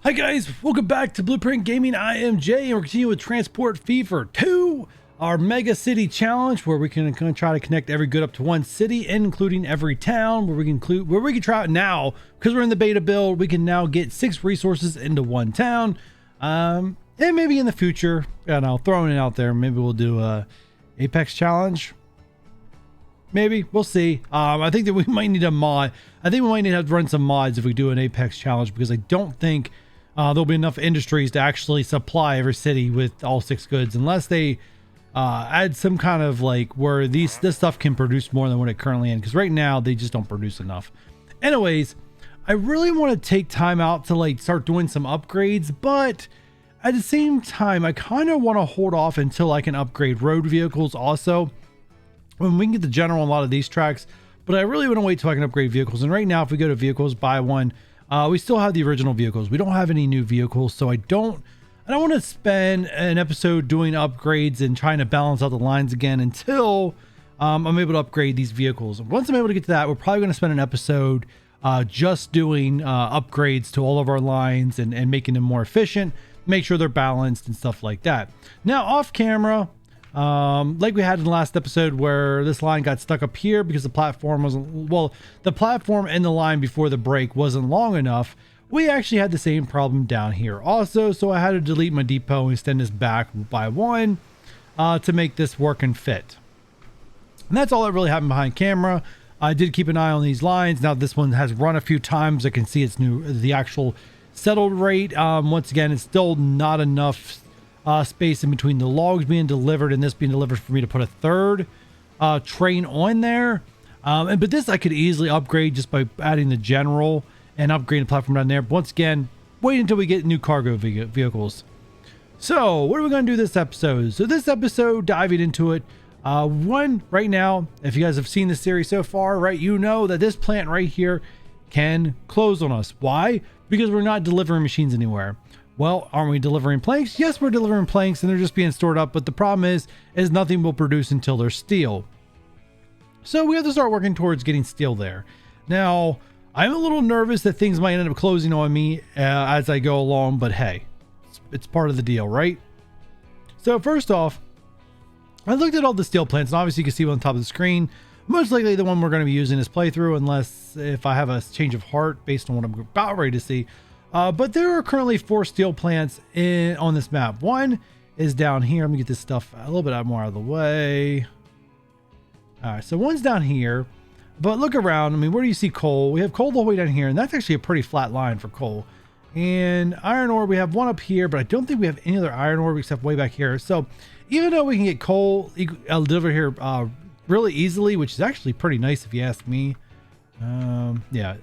Hi guys, welcome back to Blueprint Gaming. I am Jay, and we're continuing with Transport Fever 2, our Mega City Challenge, where we can try to connect every good up to one city, including every town. Where we can try it now because we're in the beta build. We can now get 6 resources into one town, and maybe in the future, and I'll throw it out there. Maybe we'll do a Apex Challenge. Maybe we'll see. I think that we might need a mod. I think we might need to have to run some mods if we do an Apex Challenge, because I don't think there'll be enough industries to actually supply every city with all 6 goods, unless they add some kind of like where this stuff can produce more than what it currently is, because right now they just don't produce enough. Anyways, I really want to take time out to like start doing some upgrades, but at the same time I kind of want to hold off until I can upgrade road vehicles also, when we can get the general on a lot of these tracks. But I really want to wait till I can upgrade vehicles. And right now, if we go to vehicles, buy one, we still have the original vehicles. We don't have any new vehicles, so I don't want to spend an episode doing upgrades and trying to balance out the lines again until I'm able to upgrade these vehicles. Once I'm able to get to that, we're probably going to spend an episode just doing upgrades to all of our lines and making them more efficient, make sure they're balanced and stuff like that. Now, off camera, like we had in the last episode where this line got stuck up here because the platform wasn't, well, the platform and the line before the break wasn't long enough. We actually had the same problem down here also, so I had to delete my depot and extend this back by 1 to make this work and fit. And that's all that really happened behind camera. I did keep an eye on these lines. Now this one has run a few times. I can see it's new, the actual settled rate. Once again, it's still not enough space in between the logs being delivered and this being delivered for me to put a third train on there. But this I could easily upgrade just by adding the general and upgrading the platform down there. But once again, wait until we get new cargo vehicles. So what are we going to do this episode? So this episode, diving into it, right now, if you guys have seen the series so far, right, you know that this plant right here can close on us. Why? Because we're not delivering machines anywhere. Well, aren't we delivering planks? Yes, we're delivering planks and they're just being stored up. But the problem is nothing will produce until there's steel. So we have to start working towards getting steel there. Now, I'm a little nervous that things might end up closing on me as I go along. But hey, it's part of the deal, right? So first off, I looked at all the steel plants. And obviously you can see one on top of the screen. Most likely the one we're going to be using this playthrough, unless if I have a change of heart based on what I'm about ready to see. But there are currently 4 steel plants on this map. One is down here. Let me get this stuff a little bit more out of the way. All right, so one's down here. But look around. I mean, where do you see coal? We have coal the whole way down here, and that's actually a pretty flat line for coal. And iron ore, we have one up here, but I don't think we have any other iron ore except way back here. So even though we can get coal delivered here really easily, which is actually pretty nice if you ask me. Yeah,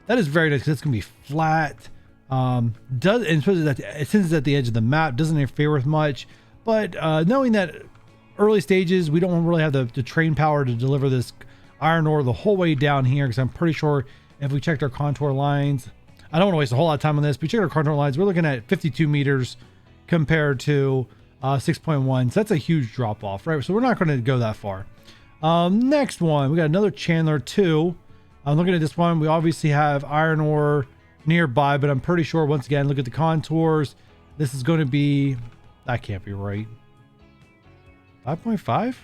that is very nice because it's going to be flat. And since it's at the edge of the map, doesn't interfere with much. But knowing that early stages, we don't really have the train power to deliver this iron ore the whole way down here, because I'm pretty sure if we checked our contour lines, I don't want to waste a whole lot of time on this, but we checked our contour lines, we're looking at 52 meters compared to 6.1. So that's a huge drop off, right? So we're not going to go that far. Next one, we got another Chandler 2. I'm looking at this one. We obviously have iron ore nearby, but I'm pretty sure, once again, look at the contours, this is going to be, that can't be right, 5.5.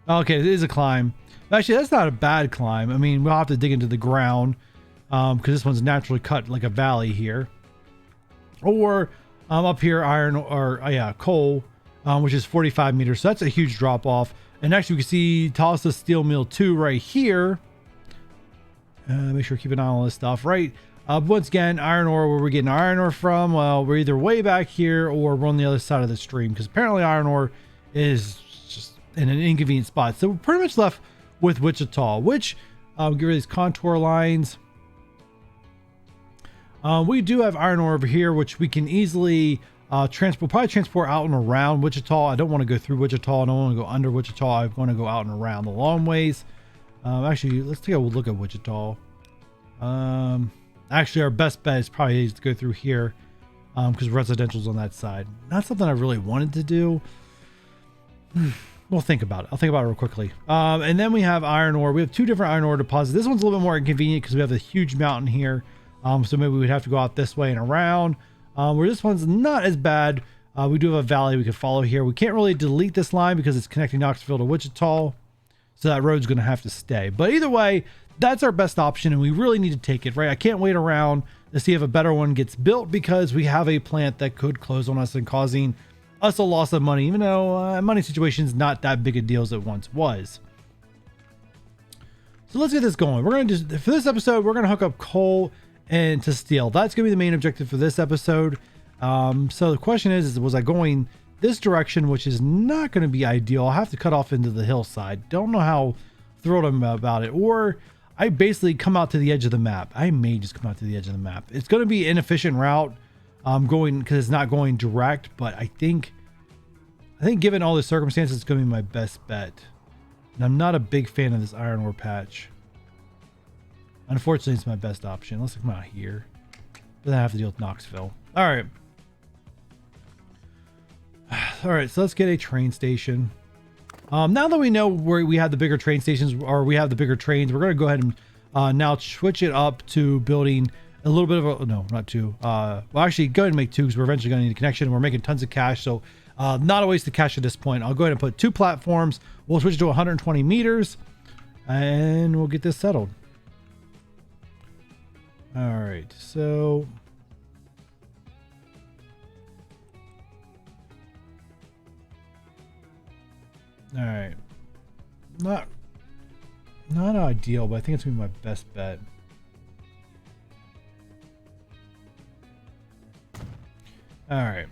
Okay, it is a climb. Actually, that's not a bad climb. I mean, we'll have to dig into the ground because this one's naturally cut like a valley here. Or up here, coal, which is 45 meters. So that's a huge drop off. And actually, we can see Tulsa Steel Mill 2 right here. Make sure to keep an eye on all this stuff, right? Once again, iron ore, where we're getting iron ore from, well, we're either way back here or we're on the other side of the stream, because apparently iron ore is just in an inconvenient spot. So we're pretty much left with Wichita, which get rid of these contour lines. We do have iron ore over here, which we can easily transport out and around Wichita. I don't want to go through Wichita. I don't want to go under Wichita. I want to go out and around the long ways. Actually, let's take a look at Wichita. Actually, our best bet is probably to go through here because residential's on that side. Not something I really wanted to do. We'll think about it. I'll think about it real quickly. And then we have iron ore. We have 2 different iron ore deposits. This one's a little bit more inconvenient because we have a huge mountain here. So maybe we'd have to go out this way and around. Where this one's not as bad. We do have a valley we can follow here. We can't really delete this line because it's connecting Knoxville to Wichita. So that road's going to have to stay. But either way, that's our best option, and we really need to take it, right? I can't wait around to see if a better one gets built because we have a plant that could close on us and causing us a loss of money, even though money situation is not that big a deal as it once was. So let's get this going. We're going to do, for this episode, we're going to hook up coal and to steel. That's going to be the main objective for this episode. So the question is was I going this direction, which is not going to be ideal. I'll have to cut off into the hillside. Don't know how thrilled I'm about it. Or I basically come out to the edge of the map. I may just come out to the edge of the map. It's going to be an inefficient route. Going because it's not going direct, but I think given all the circumstances, it's going to be my best bet. And I'm not a big fan of this iron ore patch. Unfortunately, it's my best option. Let's come out here. But then I have to deal with Knoxville. All right. All right, so let's get a train station. Now that we know where we have the bigger train stations, or we have the bigger trains, we're going to go ahead and now switch it up to building a little bit of a, no, not two. Well, actually, go ahead and make two because we're eventually going to need a connection. We're making tons of cash, so not a waste of cash at this point. I'll go ahead and put 2 platforms. We'll switch to 120 meters, and we'll get this settled. All right, so... All right, not ideal, but I think it's gonna be my best bet. All right.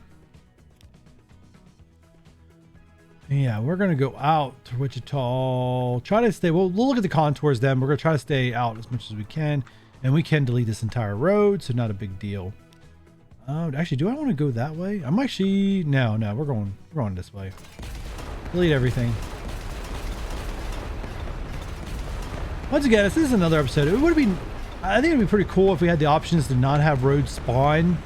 Yeah, we're gonna go out to Wichita. Try to stay. We'll look at the contours then. We're gonna try to stay out as much as we can, and we can delete this entire road, so not a big deal. Actually, do I want to go that way? I'm actually no. We're going this way. Delete everything. Once again, this is another episode. It would be, I think it'd be pretty cool if we had the options to not have roads spawn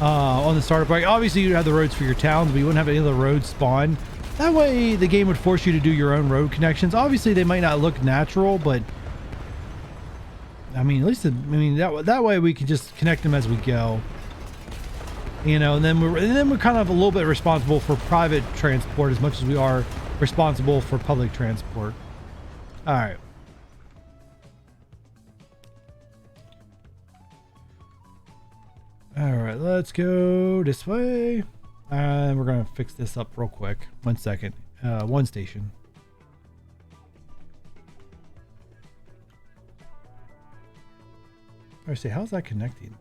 on the startup. Like obviously you'd have the roads for your towns, but you wouldn't have any of the roads spawn. That way the game would force you to do your own road connections. Obviously they might not look natural, but I mean, at least, that way we can just connect them as we go. You know, and then we're kind of a little bit responsible for private transport as much as we are responsible for public transport. All right. All right, let's go this way. And we're going to fix this up real quick. 1 second. One station. I say, how's that connecting?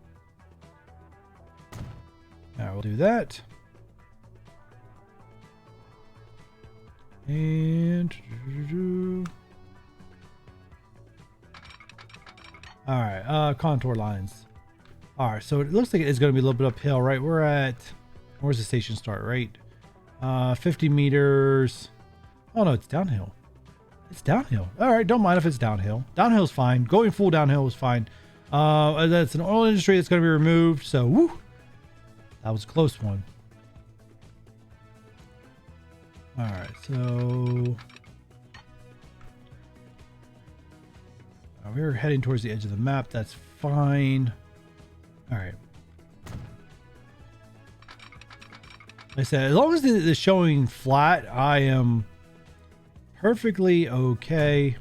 Now we'll do that. And all right, contour lines. All right, so it looks like it's going to be a little bit uphill, right? We're at, where's the station start, right? 50 meters. Oh no, it's downhill. It's downhill. All right, don't mind if it's downhill. Downhill's fine. Going full downhill is fine. That's an oil industry that's going to be removed. So, woo. That was a close one. All right, so we're heading towards the edge of the map. That's fine. All right. Like I said, as long as it's showing flat, I am perfectly okay.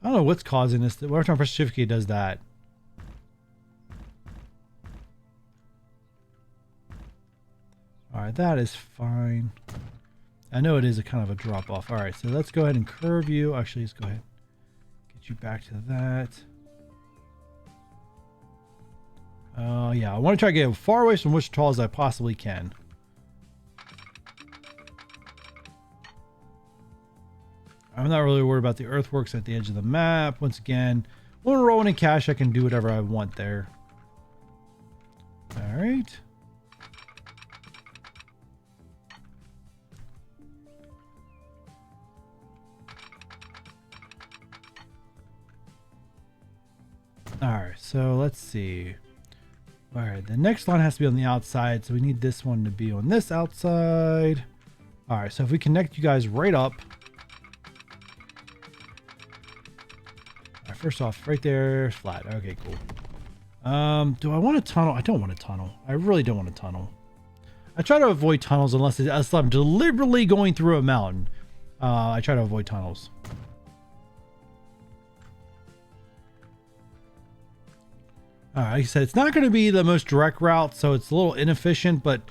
I don't know what's causing this. Every time I press shift key, it does that. All right, that is fine. I know it is a kind of a drop off. All right, so let's go ahead and curve you. Actually, let's go ahead. Get you back to that. Yeah, I want to try to get as far away from Wichita as I possibly can. I'm not really worried about the earthworks at the edge of the map. Once again, when we're rolling in cash, I can do whatever I want there. All right. All right, so let's see. All right, the next line has to be on the outside, so we need this one to be on this outside. All right, so if we connect you guys right up. right, first off, right there, flat. Okay, cool. Do I want a tunnel? I don't want a tunnel. I really don't want a tunnel. I try to avoid tunnels unless I'm deliberately going through a mountain. I try to avoid tunnels. All right, like I said, it's not going to be the most direct route, so it's a little inefficient, but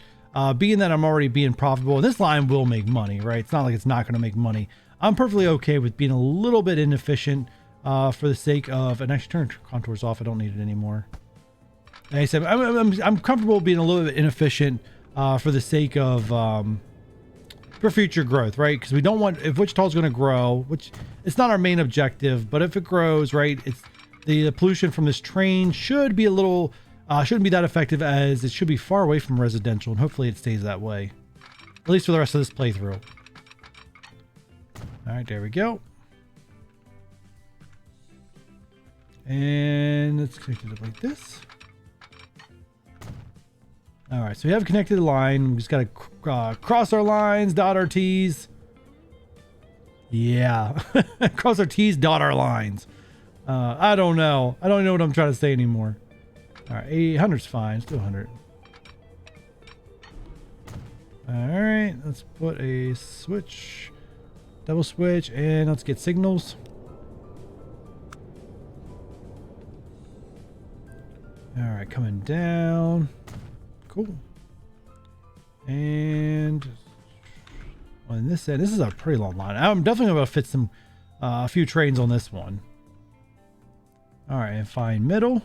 being that I'm already being profitable, and this line will make money, right? It's not like it's not going to make money. I'm perfectly okay with being a little bit inefficient for the sake of, and actually turn contours off. I don't need it anymore. Like I said, I'm comfortable being a little bit inefficient for the sake of for future growth, right? Because we don't want, if Wichita's going to grow, which it's not our main objective, but if it grows, right, it's the pollution from this train should be a little, shouldn't be that effective, as it should be far away from residential, and hopefully it stays that way, at least for the rest of this playthrough. All right, there we go. And let's connect it up like this. All right, so we have connected the line. We just got to cross our lines, dot our T's. Yeah, cross our T's, dot our lines. I don't know. I don't know what I'm trying to say anymore. All right, 800's fine. Let's do 100. All right, let's put a switch, double switch, and let's get signals. All right, coming down. Cool. And on this end, this is a pretty long line. I'm definitely going to fit some a few trains on this one. All right, and find middle.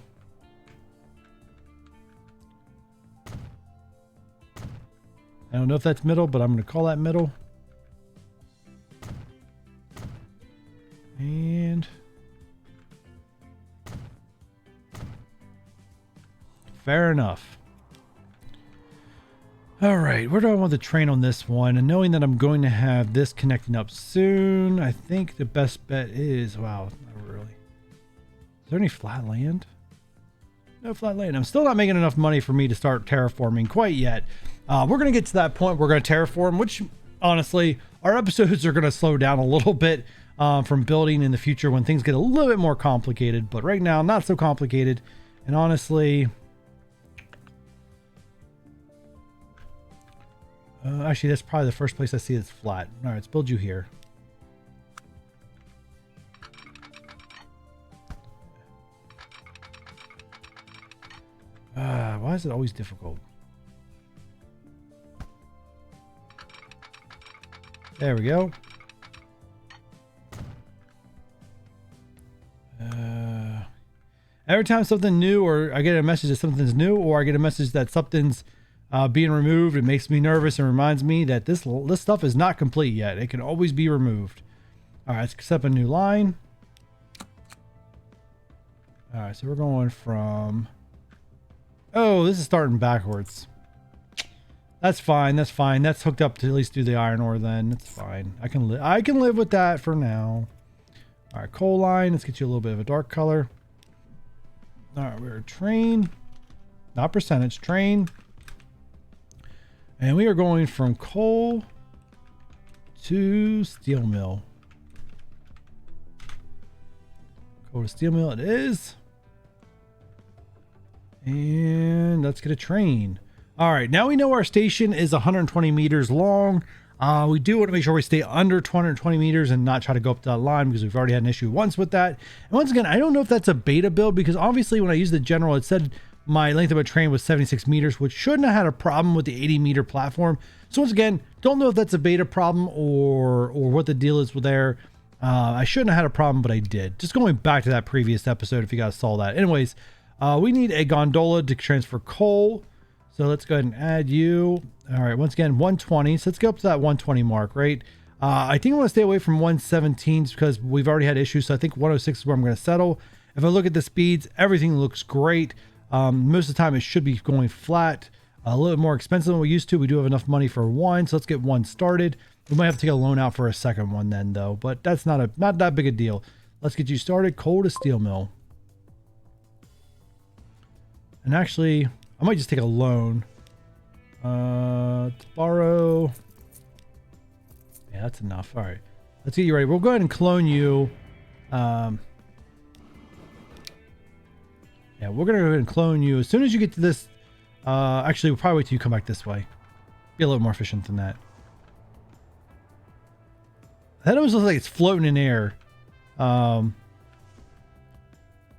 I don't know if that's middle, but I'm going to call that middle. And fair enough. All right, where do I want the train on this one? And knowing that I'm going to have this connecting up soon, I think the best bet is, wow, not really. Is there any flat land? No flat land. I'm still not making enough money for me to start terraforming quite yet. We're going to get to that point. We're going to terraform, which honestly, our episodes are going to slow down a little bit from building in the future when things get a little bit more complicated. But right now, not so complicated. And honestly, actually, that's probably the first place I see that's flat. All right, let's build you here. Why is it always difficult? There we go. Every time something new, or I get a message that something's new, or I get a message that something's being removed, it makes me nervous and reminds me that this stuff is not complete yet. It can always be removed. All right, let's set up a new line. All right, so we're going from, oh, this is starting backwards. That's fine. That's fine. That's hooked up to at least do the iron ore then. That's fine. I can live with that for now. All right, coal line. Let's get you a little bit of a dark color. All right, we're a train, not percentage, train. And we are going from coal to steel mill. Coal to steel mill it is. And let's get a train. All right, now we know our station is 120 meters long. We do want to make sure we stay under 220 meters and not try to go up that line, because we've already had an issue once with that. And once again, I don't know if that's a beta build, because obviously when I used the general, it said my length of a train was 76 meters, which shouldn't have had a problem with the 80 meter platform. So once again, don't know if that's a beta problem or what the deal is with there. I shouldn't have had a problem, but I did. Just going back to that previous episode, if you guys saw that. Anyways, we need a gondola to transfer coal. So let's go ahead and add you. All right, once again, 120. So let's go up to that 120 mark, right? I think I want to stay away from 117 because we've already had issues. So I think 106 is where I'm going to settle. If I look at the speeds, everything looks great. Most of the time it should be going flat, a little bit more expensive than we used to. We do have enough money for one. So let's get one started. We might have to take a loan out for a second one then though, but that's not that big a deal. Let's get you started. Coal to steel mill. And actually, I might just take a loan. To borrow. Yeah, that's enough. All right, let's get you ready. We'll go ahead and clone you. Yeah, we're gonna go ahead and clone you as soon as you get to this. Actually, we'll probably wait till you come back this way. Be a little more efficient than that. That almost looks like it's floating in air.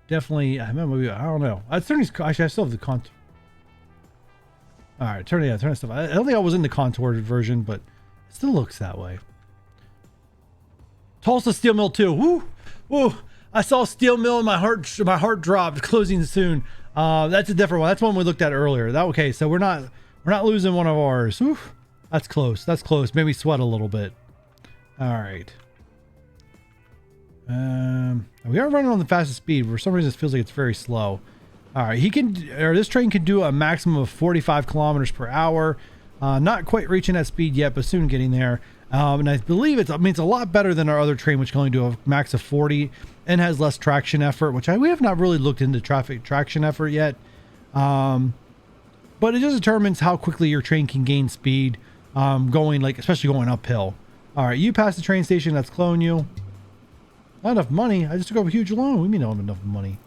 Definitely. I don't know. Actually, I still have the contour. All right, turn the stuff. I don't think I was in the contoured version, but it still looks that way. Tulsa Steel Mill 2. Woo, woo! I saw Steel Mill and my heart dropped. Closing soon. That's a different one. That's one we looked at earlier. Okay, so we're not losing one of ours. Woo, that's close. That's close. Made me sweat a little bit. All right. We are running on the fastest speed. For some reason, it feels like it's very slow. All right, this train can do a maximum of 45 kilometers per hour. Not quite reaching that speed yet, but soon getting there. And I believe it's a lot better than our other train, which can only do a max of 40 and has less traction effort, which we have not really looked into traction effort yet. But it just determines how quickly your train can gain speed, especially going uphill. All right, you pass the train station. Let's clone you. Not enough money. I just took up a huge loan. We mean I don't have enough money.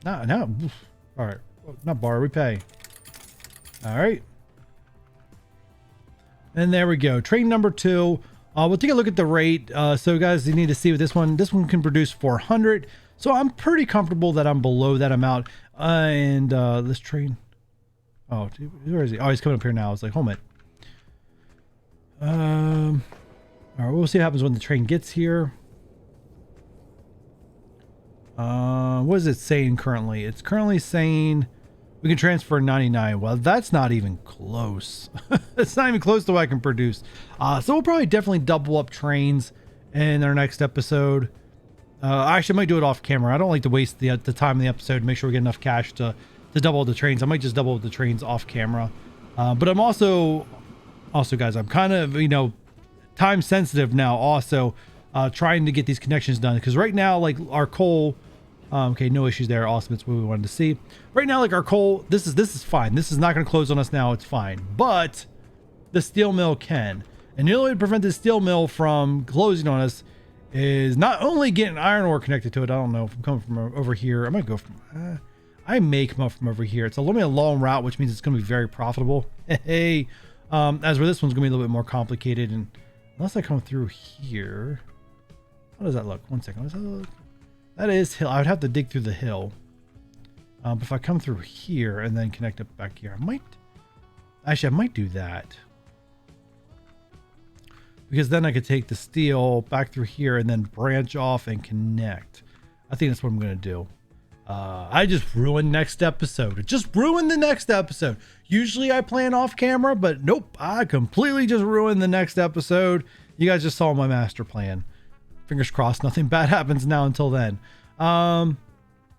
No. All right. Not borrow, we pay. All right. And there we go. Train number 2. We'll take a look at the rate. So guys, you need to see what this one can produce 400. So I'm pretty comfortable that I'm below that amount. This train. Oh, where is he? Oh, he's coming up here now. I was like, hold it. All right, we'll see what happens when the train gets here. What is it saying currently? It's currently saying we can transfer 99. Well, that's not even close. It's not even close to what I can produce. So we'll probably definitely double up trains in our next episode. Actually, I might do it off camera. I don't like to waste the time in the episode to make sure we get enough cash to double the trains. I might just double the trains off camera. But I'm also guys, I'm kind of, time sensitive now also, trying to get these connections done. Because right now, like our coal, okay, no issues there. Awesome. It's what we wanted to see. Right now, like our coal, this is fine. This is not going to close on us now. It's fine. But the steel mill can. And the only way to prevent the steel mill from closing on us is not only getting iron ore connected to it. I don't know if I'm coming from over here. I might go from, I may come up from over here. It's a long route, which means it's going to be very profitable. Hey, as where this one's gonna be a little bit more complicated, and unless I come through here, how does that look? One second. How does that look? That is hill. I would have to dig through the hill. But if I come through here and then connect up back here, I might do that, because then I could take the steel back through here and then branch off and connect. I think that's what I'm gonna do. I just ruined next episode. It just ruined the next episode. Usually I plan off camera, but nope, I completely just ruined the next episode. You guys just saw my master plan. Fingers crossed nothing bad happens now until then. All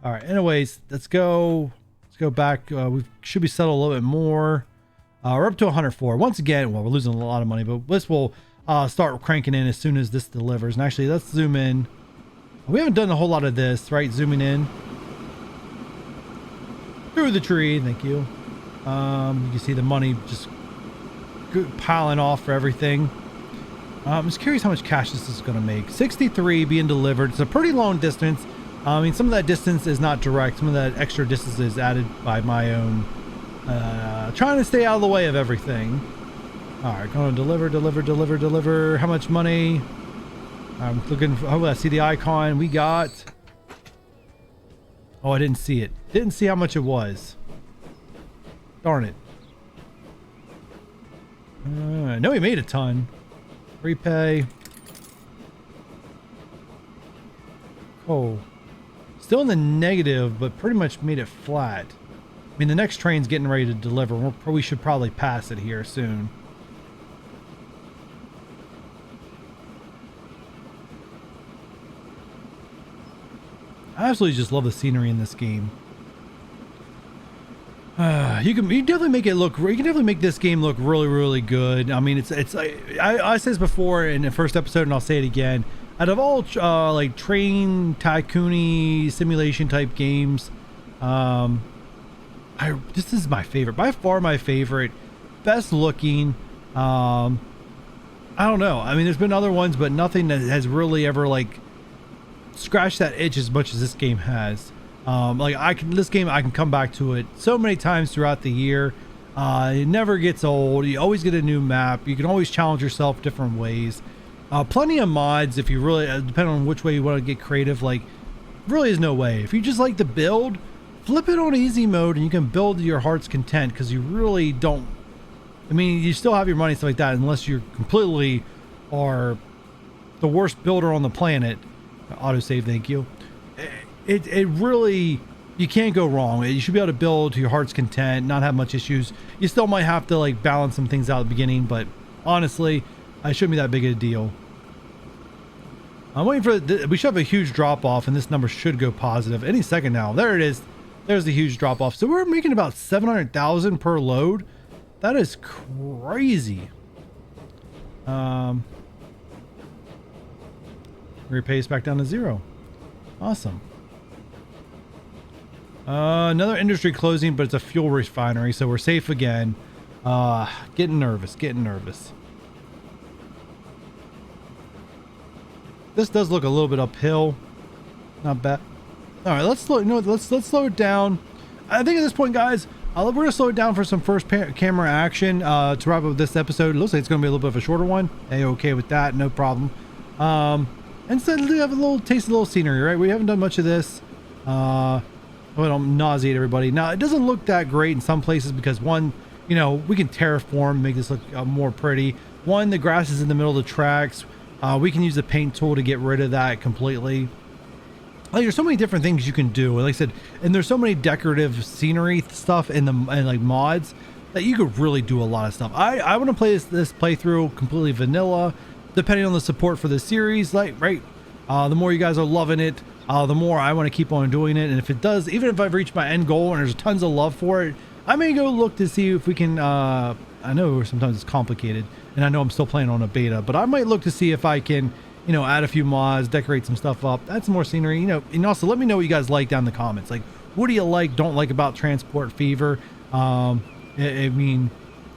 right, anyways, let's go back. We should be settled a little bit more. We're up to 104. Once again, well, we're losing a lot of money, but this will start cranking in as soon as this delivers. And actually, let's zoom in. We haven't done a whole lot of this, right? Zooming in through the tree. Thank you. You can see the money just piling off for everything. I'm just curious how much cash this is going to make. 63 being delivered. It's a pretty long distance. I mean, some of that distance is not direct. Some of that extra distance is added by my own trying to stay out of the way of everything. All right, going to deliver. How much money? I'm looking for, I see the icon. We got, oh, I didn't see it. Didn't see how much it was. Darn it. I know we made a ton. Prepay. Oh, still in the negative, but pretty much made it flat. I mean, the next train's getting ready to deliver. We should probably pass it here soon. I absolutely just love the scenery in this game. You can definitely make it look. You can definitely make this game look really, really good. I mean, I said this before in the first episode, and I'll say it again. Out of all like train tycoon-y simulation type games, this is my favorite, by far my favorite, best looking. I don't know. I mean, there's been other ones, but nothing that has really ever like scratch that itch as much as this game has. Like this game I can come back to it so many times throughout the year. It never gets old. You always get a new map. You can always challenge yourself different ways. Plenty of mods if you really, depending on which way you want to get creative. Like, really is no way. If you just like to build, flip it on easy mode and you can build to your heart's content, because you really don't, I mean, you still have your money, stuff like that, unless you completely are the worst builder on the planet. Autosave, thank you. It really, you can't go wrong. You should be able to build to your heart's content, not have much issues. You still might have to like balance some things out at the beginning, but honestly, it shouldn't be that big of a deal. I'm waiting for we should have a huge drop off, and this number should go positive any second now. There it is. There's the huge drop off. So we're making about 700,000 per load. That is crazy. Repay us back down to 0. Awesome. Another industry closing, but it's a fuel refinery, so we're safe again. Getting nervous. This does look a little bit uphill. Not bad. All right, let's slow. Let's slow it down. I think at this point, guys, we're gonna slow it down for some first camera action to wrap up this episode. It looks like it's gonna be a little bit of a shorter one. Hey, okay with that, no problem. And so we have a little taste of a little scenery, right? We haven't done much of this. I don't nauseate everybody. Now it doesn't look that great in some places because one, you know, we can terraform, make this look more pretty. One, the grass is in the middle of the tracks. We can use the paint tool to get rid of that completely. Like, there's so many different things you can do. Like I said, and there's so many decorative scenery stuff in and like mods that you could really do a lot of stuff. I want to play this playthrough completely vanilla, depending on the support for the series. Like, right, the more you guys are loving it, the more I want to keep on doing it. And if it does, even if I've reached my end goal and there's tons of love for it, I may go look to see if we can. I know sometimes it's complicated, and I know I'm still playing on a beta, but I might look to see if I can, you know, add a few mods, decorate some stuff up, add some more scenery, you know, and also let me know what you guys like down in the comments. Like, what do you like, don't like about Transport Fever? I mean,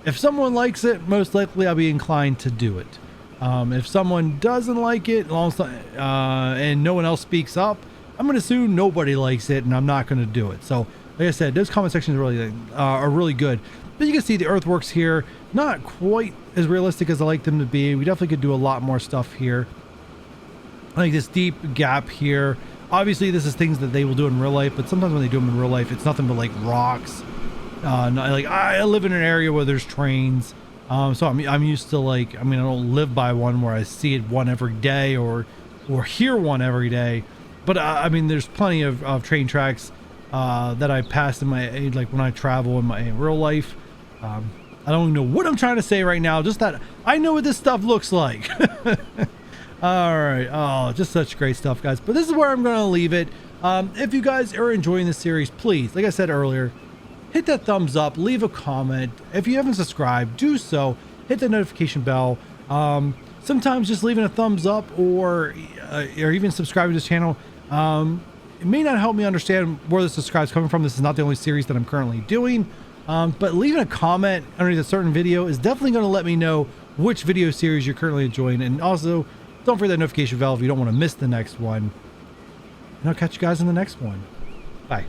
if someone likes it, most likely I'll be inclined to do it. If someone doesn't like it, and no one else speaks up, I'm going to assume nobody likes it, and I'm not going to do it. So, like I said, those comment sections are really good. But you can see the earthworks here, not quite as realistic as I like them to be. We definitely could do a lot more stuff here. Like this deep gap here. Obviously, this is things that they will do in real life, but sometimes when they do them in real life, it's nothing but like rocks. Like I live in an area where there's trains, so I'm used to, like, I mean, I don't live by one where I see it one every day or hear one every day, but I mean, there's plenty of train tracks that I pass in my, like, when I travel in my real life. I don't know what I'm trying to say right now, just that I know what this stuff looks like. All right. Oh, just such great stuff, guys. But this is where I'm going to leave it. If you guys are enjoying this series, please, like I said earlier, hit that thumbs up, leave a comment. If you haven't subscribed, do so. Hit the notification bell. Sometimes just leaving a thumbs up or even subscribing to this channel, it may not help me understand where the subscribe's coming from. This is not the only series that I'm currently doing. But leaving a comment underneath a certain video is definitely going to let me know which video series you're currently enjoying. And also, don't forget that notification bell if you don't want to miss the next one. And I'll catch you guys in the next one. Bye.